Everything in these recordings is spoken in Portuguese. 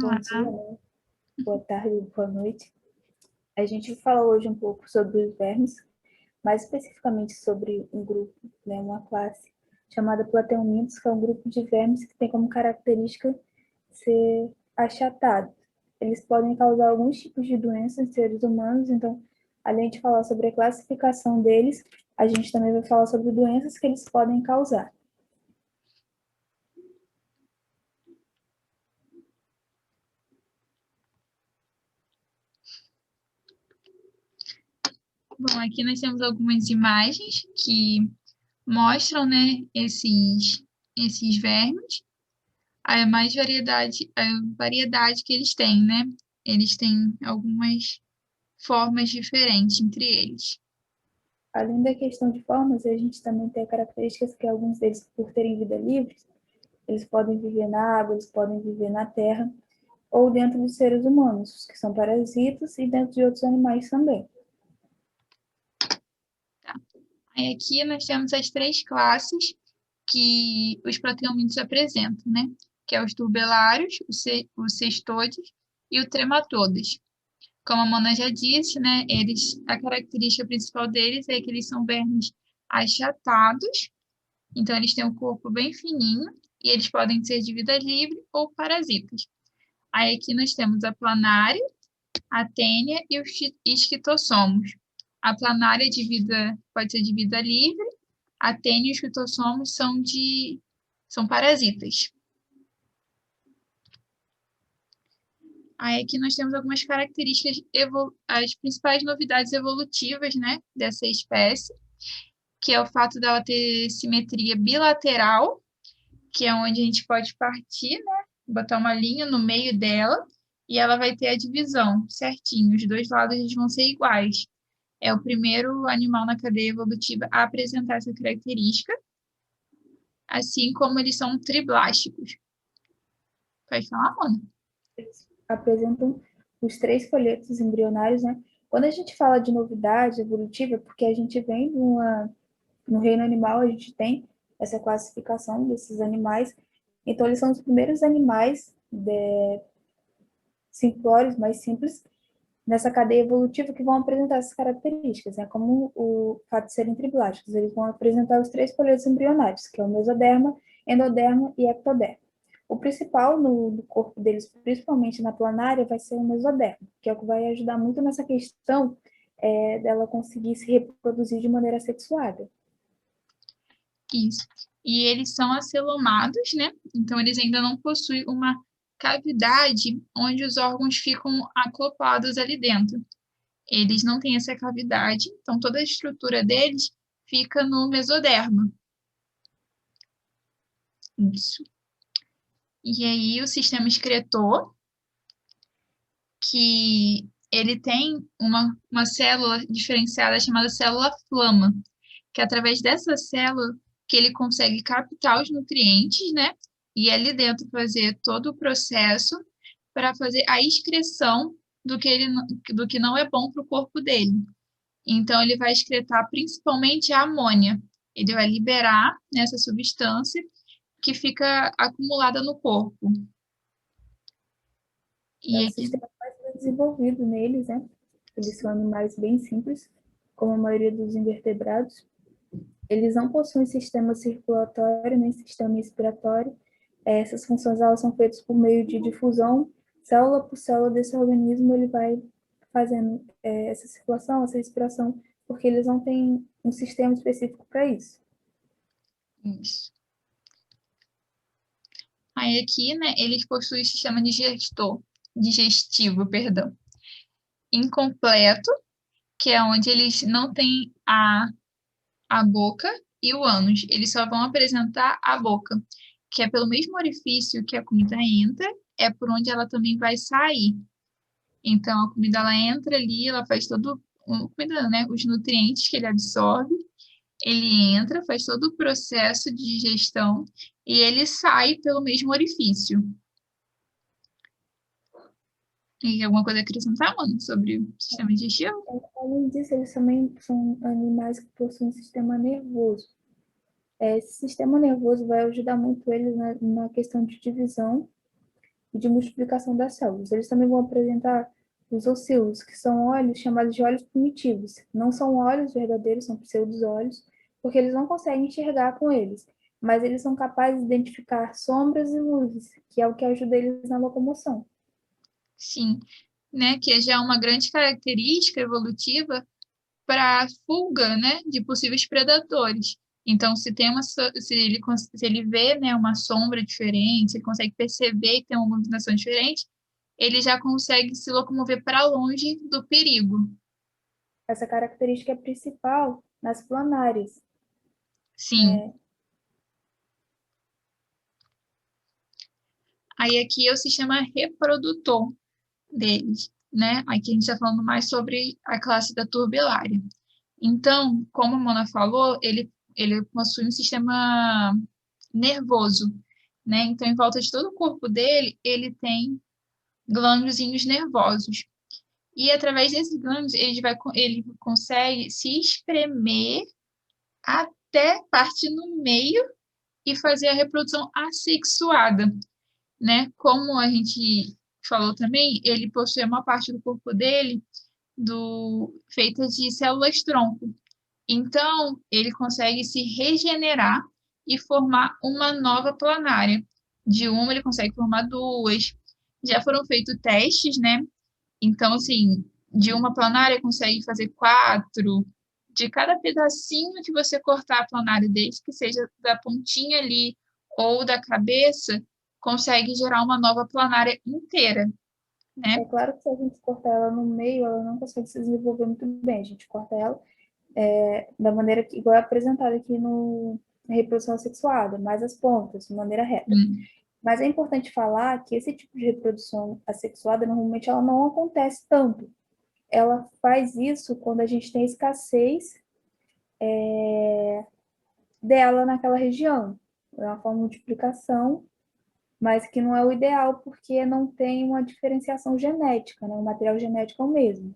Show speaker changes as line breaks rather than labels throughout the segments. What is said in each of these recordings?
Bom dia, né? Boa tarde, boa noite. A gente fala hoje um pouco sobre os vermes, mais especificamente sobre um grupo, né, uma classe chamada Plateumintos, que é um grupo de vermes que tem como característica ser achatado. Eles podem causar alguns tipos de doenças em seres humanos, então, além de falar sobre a classificação deles, a gente também vai falar sobre doenças que eles podem causar.
Bom, aqui nós temos algumas imagens que mostram, né, esses vermes, a variedade que eles têm, né? Eles têm algumas formas diferentes entre eles.
Além da questão de formas, a gente também tem características que alguns deles, por terem vida livre, eles podem viver na água, eles podem viver na terra, ou dentro dos seres humanos, que são parasitas, e dentro de outros animais também.
Tá. Aí aqui nós temos as 3 classes que os plateumintos apresentam, né? Que é os turbelários, os cestodes e o trematodes. Como a Mona já disse, né? A característica principal deles é que eles são vermes achatados, então eles têm um corpo bem fininho e eles podem ser de vida livre ou parasitas. Aí aqui nós temos a planária, a tênia e os esquistossomos. A planária pode ser de vida livre, a tênia e os esquistossomos são parasitas. Aí aqui nós temos algumas características, as principais novidades evolutivas, né, dessa espécie, que é o fato dela ter simetria bilateral, que é onde a gente pode partir, né, botar uma linha no meio dela, e ela vai ter a divisão certinho, os dois lados eles vão ser iguais. É o primeiro animal na cadeia evolutiva a apresentar essa característica, assim como eles são triblásticos. Pode falar, Mona?
Eles apresentam os 3 folhetos embrionários, né? Quando a gente fala de novidade evolutiva, porque a gente vem no reino animal, a gente tem essa classificação desses animais, então eles são os primeiros animais simplórios, mais simples, nessa cadeia evolutiva que vão apresentar essas características, né? Como o fato de serem triblásticos. Eles vão apresentar os 3 folhetos embrionários, que é o mesoderma, endoderma e ectoderma. O principal no corpo deles, principalmente na planária, vai ser o mesoderma, que é o que vai ajudar muito nessa questão dela conseguir se reproduzir de maneira sexuada.
Isso. E eles são acelomados, né? Então, eles ainda não possuem uma cavidade onde os órgãos ficam acoplados ali dentro. Eles não têm essa cavidade, então toda a estrutura deles fica no mesoderma. Isso. E aí o sistema excretor, que ele tem uma célula diferenciada chamada célula flama, que é através dessa célula que ele consegue captar os nutrientes, né? E ali dentro fazer todo o processo para fazer a excreção do que não é bom para o corpo dele. Então, ele vai excretar principalmente a amônia. Ele vai liberar essa substância que fica acumulada no corpo.
É
E
o
aqui,
sistema mais desenvolvido neles, né? Eles são animais bem simples, como a maioria dos invertebrados. Eles não possuem sistema circulatório nem sistema respiratório. Essas funções elas são feitas por meio de difusão, célula por célula desse organismo, ele vai fazendo essa circulação, essa respiração, porque eles não têm um sistema específico para isso.
isso. Aí aqui, né, eles possuem sistema digestivo, perdão, incompleto, que é onde eles não têm a boca e o ânus. Eles só vão apresentar a boca, que é pelo mesmo orifício que a comida entra, é por onde ela também vai sair. Então, a comida ela entra ali, ela faz todo, comida, né, os nutrientes que ele absorve, ele entra, faz todo o processo de digestão e ele sai pelo mesmo orifício. E alguma coisa a acrescentar, mano, sobre o sistema digestivo?
Além disso, eles também são animais que possuem um sistema nervoso. Esse sistema nervoso vai ajudar muito eles na questão de divisão e de multiplicação das células. Eles também vão apresentar os ocilos, que são óleos chamados de óleos primitivos. Não são óleos verdadeiros, são pseudo-óleos, porque eles não conseguem enxergar com eles, mas eles são capazes de identificar sombras e luzes, que é o que ajuda eles na locomoção.
Sim, né? Que já é uma grande característica evolutiva para fuga, né, de possíveis predadores. Então, se ele vê, né, uma sombra diferente, se ele consegue perceber que tem uma movimentação diferente, ele já consegue se locomover para longe do perigo.
Essa característica é principal nas planárias.
Sim. Aí aqui é o sistema reprodutor deles, né? Aqui a gente está falando mais sobre a classe da turbelária. Então, como a Mona falou, ele possui um sistema nervoso, né? Então, em volta de todo o corpo dele, ele tem glândulos nervosos. E através desses glândulos, ele consegue se espremer até partir no meio e fazer a reprodução assexuada, né? Como a gente falou também, ele possui uma parte do corpo dele feita de células-tronco. Então, ele consegue se regenerar e formar uma nova planária. De uma, ele consegue formar duas. Já foram feitos testes, né? Então, assim, de uma planária consegue fazer quatro. De cada pedacinho que você cortar a planária, desde que seja da pontinha ali ou da cabeça, consegue gerar uma nova planária inteira, né?
É claro que se a gente cortar ela no meio, ela não consegue se desenvolver muito bem. A gente corta ela da maneira que, igual é apresentada aqui na reprodução assexuada, mais as pontas, de maneira reta. Mas é importante falar que esse tipo de reprodução assexuada, normalmente, ela não acontece tanto. Ela faz isso quando a gente tem escassez dela naquela região. É uma forma de multiplicação, mas que não é o ideal, porque não tem uma diferenciação genética, né? O material genético é o mesmo.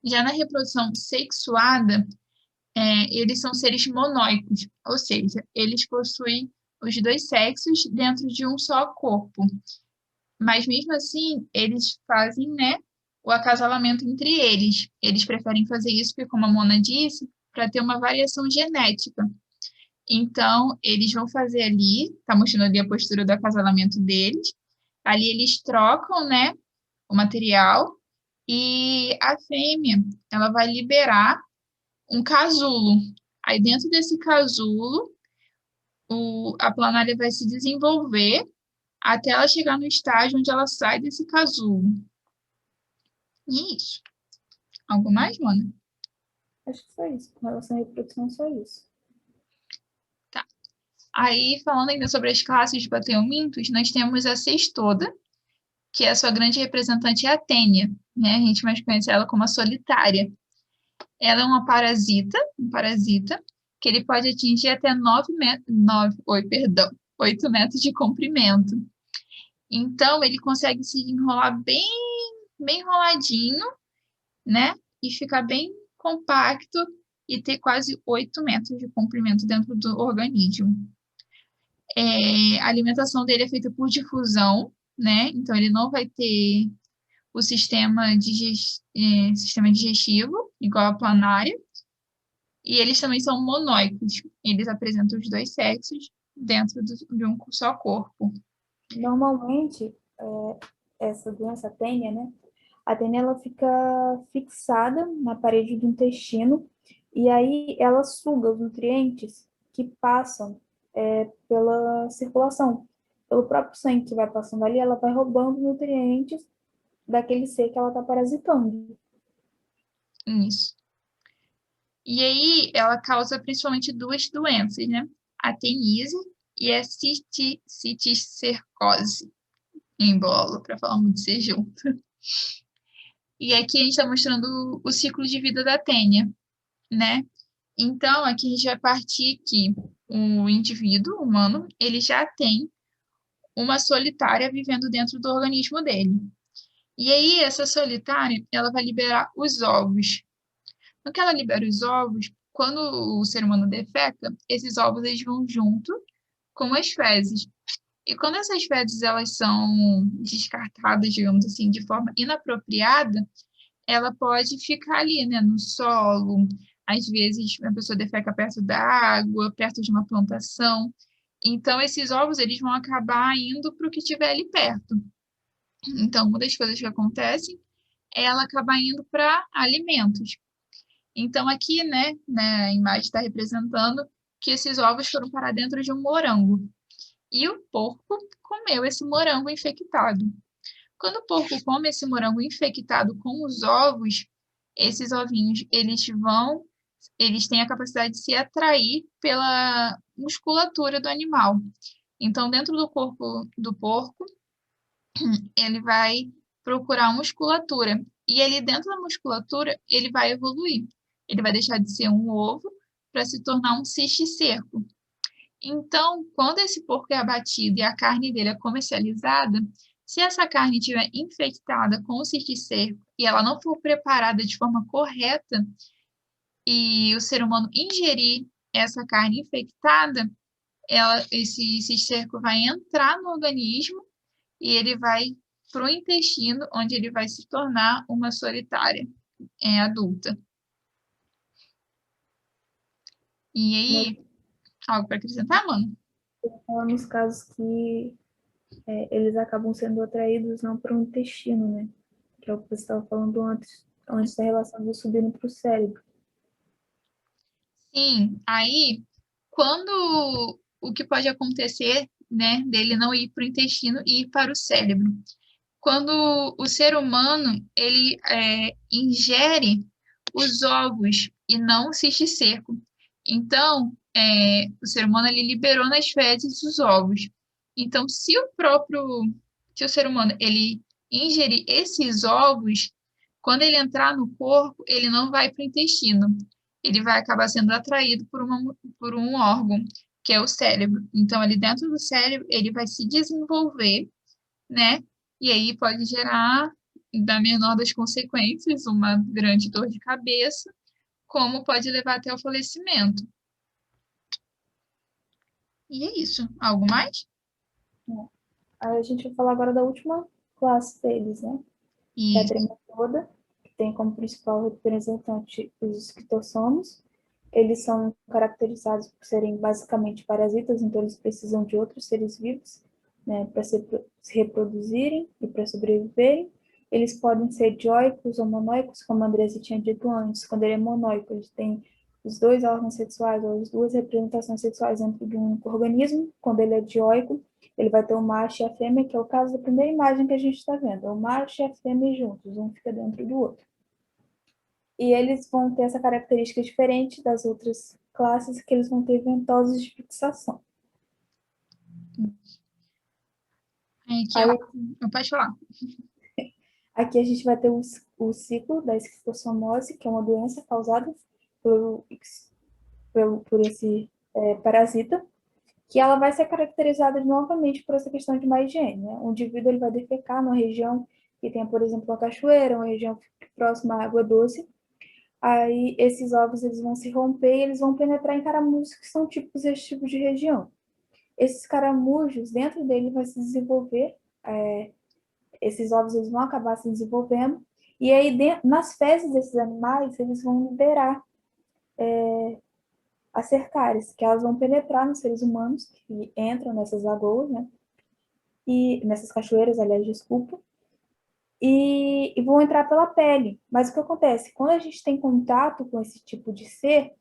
Já na reprodução sexuada, eles são seres monóicos, ou seja, eles possuem os dois sexos dentro de um só corpo. Mas mesmo assim, eles fazem, né, o acasalamento entre eles. Eles preferem fazer isso porque, como a Mona disse, para ter uma variação genética. Então, eles vão fazer ali, tá mostrando ali a postura do acasalamento deles. Ali eles trocam, né, o material e a fêmea, ela vai liberar um casulo. Aí dentro desse casulo, a planária vai se desenvolver até ela chegar no estágio onde ela sai desse casulo. E isso. Algo mais, Mona?
Acho que só isso. Com relação à reprodução, só isso.
Tá. Aí, falando ainda sobre as classes de plateumintos, nós temos a cestoda, que é a sua grande representante é a tênia, né? A gente mais conhece ela como a solitária. Ela é um parasita, que ele pode atingir até 8 metros de comprimento. Então, ele consegue se enrolar bem, bem enroladinho, né? E ficar bem compacto e ter quase 8 metros de comprimento dentro do organismo. A alimentação dele é feita por difusão, né? Então, ele não vai ter o sistema digestivo, igual a planária, e eles também são monóicos. Eles apresentam os dois sexos dentro de um só corpo.
Normalmente, essa doença tênia, né? A tênia, ela fica fixada na parede do intestino e aí ela suga os nutrientes que passam pela circulação. Pelo próprio sangue que vai passando ali, ela vai roubando nutrientes daquele ser que ela está parasitando.
Isso. E aí, ela causa principalmente duas doenças, né? A tenise e a cisticercose. Embolo, para falar muito ser junto. E aqui a gente está mostrando o ciclo de vida da tênia, né? Então, aqui a gente vai partir que o indivíduo humano, ele já tem uma solitária vivendo dentro do organismo dele. E aí, essa solitária, ela vai liberar os ovos. No que ela libera os ovos, quando o ser humano defeca, esses ovos eles vão junto com as fezes. E quando essas fezes elas são descartadas, digamos assim, de forma inapropriada, ela pode ficar ali, né, no solo. Às vezes a pessoa defeca perto da água, perto de uma plantação. Então esses ovos eles vão acabar indo para o que tiver ali perto. Então uma das coisas que acontecem é ela acabar indo para alimentos. Então aqui, né, a imagem está representando que esses ovos foram parar dentro de um morango. E o porco comeu esse morango infectado. Quando o porco come esse morango infectado com os ovos, esses ovinhos, eles têm a capacidade de se atrair pela musculatura do animal. Então, dentro do corpo do porco, ele vai procurar musculatura. E ali dentro da musculatura, ele vai evoluir. Ele vai deixar de ser um ovo para se tornar um cisticerco. Então, quando esse porco é abatido e a carne dele é comercializada, se essa carne estiver infectada com o cisticerco e ela não for preparada de forma correta e o ser humano ingerir essa carne infectada, esse cisticerco vai entrar no organismo e ele vai para o intestino, onde ele vai se tornar uma solitária adulta. E aí, algo para acrescentar, mano?
Nos casos que eles acabam sendo atraídos não para o intestino, né? Que é o que você estava falando antes da relação de subirem para o cérebro.
Sim, aí quando o que pode acontecer, né, dele não ir para o intestino e ir para o cérebro. Quando o ser humano ele ingere os ovos e não o cisticerco. Então, o ser humano ele liberou nas fezes os ovos. Então, se o ser humano ele ingerir esses ovos, quando ele entrar no corpo, ele não vai para o intestino. Ele vai acabar sendo atraído por um órgão, que é o cérebro. Então, ali dentro do cérebro, ele vai se desenvolver, né? E aí pode gerar, da menor das consequências, uma grande dor de cabeça, como pode levar até o falecimento. E é isso. Algo mais?
Aí a gente vai falar agora da última classe deles, né? Que é a
Isso.
trematoda, que tem como principal representante os esquistossomos. Eles são caracterizados por serem basicamente parasitas, então eles precisam de outros seres vivos, né, para se reproduzirem e para sobreviverem. Eles podem ser dioicos ou monóicos, como a Andressa tinha dito antes. Quando ele é monóico, ele tem os dois órgãos sexuais ou as duas representações sexuais dentro de um organismo. Quando ele é dioico, ele vai ter o macho e a fêmea, que é o caso da primeira imagem que a gente está vendo. É o macho e a fêmea juntos, um fica dentro do outro. E eles vão ter essa característica diferente das outras classes, que eles vão ter ventosas de fixação.
Aqui,
Aí,
pode falar.
aqui a gente vai ter o ciclo da esquistossomose, que é uma doença causada por esse parasita, que ela vai ser caracterizada novamente por essa questão de má higiene, né? O indivíduo ele vai defecar numa região que tem, por exemplo, uma cachoeira, uma região próxima à água doce. Aí esses ovos eles vão se romper e eles vão penetrar em caramujos que são típicos desse tipo de região. Esses caramujos, dentro dele vai se desenvolver, esses ovos eles vão acabar se desenvolvendo, e aí nas fezes desses animais eles vão liberar as cercárias, que elas vão penetrar nos seres humanos que entram nessas lagoas, né? E nessas cachoeiras, aliás, desculpa, e vão entrar pela pele. Mas o que acontece? Quando a gente tem contato com esse tipo de ser,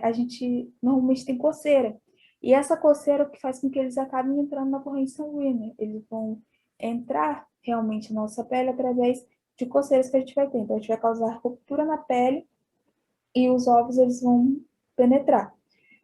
a gente normalmente tem coceira. E essa coceira é o que faz com que eles acabem entrando na corrente sanguínea. Eles vão entrar realmente na nossa pele através de coceiras que a gente vai ter. Então, a gente vai causar ruptura na pele e os ovos eles vão penetrar.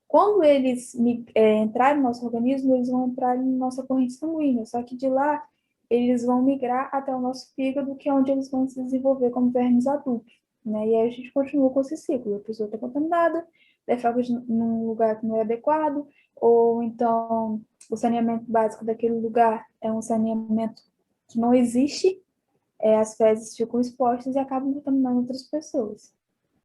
Quando eles entrarem no nosso organismo, eles vão entrar na nossa corrente sanguínea, só que de lá eles vão migrar até o nosso fígado, que é onde eles vão se desenvolver como vermes adultos, né? E aí a gente continua com esse ciclo. A pessoa está contaminada, defeca num lugar que não é adequado, ou então o saneamento básico daquele lugar é um saneamento que não existe, as fezes ficam expostas e acabam contaminando outras pessoas.